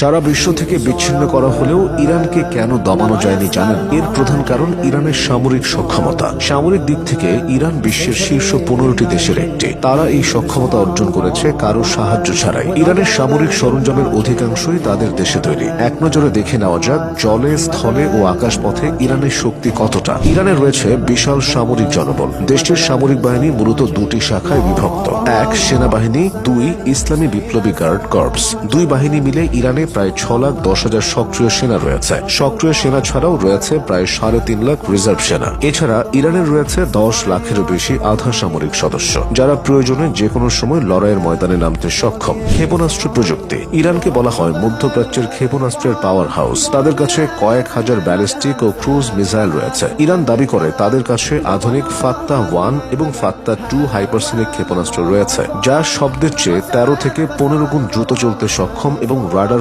সারা বিশ্ব থেকে বিচ্ছিন্ন করা হলেও ইরানকে কেন দমানো যায়নি জানেন? এর প্রধান কারণ ইরানের সামরিক সক্ষমতা। সামরিক দিক থেকে ইরান বিশ্বের শীর্ষ 15টি দেশের একটি। তারা এই সক্ষমতা অর্জন করেছে কারো সাহায্য ছাড়াই। ইরানের সামরিক সরঞ্জামের অধিকাংশই তাদের দেশে তৈরি। এক নজরে দেখে নেওয়া যাক জলে, স্থলে ও আকাশপথে ইরানের শক্তি কতটা। ইরানে রয়েছে বিশাল সামরিক জনবল। দেশটির সামরিক বাহিনী মূলত দুটি শাখায় বিভক্ত। 1 সেনাবাহিনী, 2 ইসলামী বিপ্লবী গার্ড কর্পস। দুই বাহিনী মিলে ইরানে প্রায় 6,10,000 সক্রিয় সেনা রয়েছে। সক্রিয় সেনা ছাড়াও রয়েছে প্রায় 3.5 লাখ রিজার্ভ সেনা। এছাড়া ইরানের রয়েছে 10 লাখেরও বেশি আধা সামরিক সদস্য, যারা প্রয়োজনে যে কোনো সময় লড়াইয়ের ময়দানে নামতে সক্ষম। ক্ষেপণাস্ত্র প্রযুক্তি। ইরানকে বলা হয় মধ্যপ্রাচ্যের ক্ষেপণাস্ত্রের পাওয়ার হাউস। তাদের কাছে কয়েক হাজার ব্যালিস্টিক ও ক্রুজ মিসাইল রয়েছে। ইরান দাবি করে তাদের কাছে আধুনিক ফাত্তাহ 1 এবং ফাত্তাহ 2 হাইপারসনিক ক্ষেপণাস্ত্র রয়েছে, যা শব্দের চেয়ে 13 থেকে 15 গুণ দ্রুত চলতে সক্ষম এবং রাডার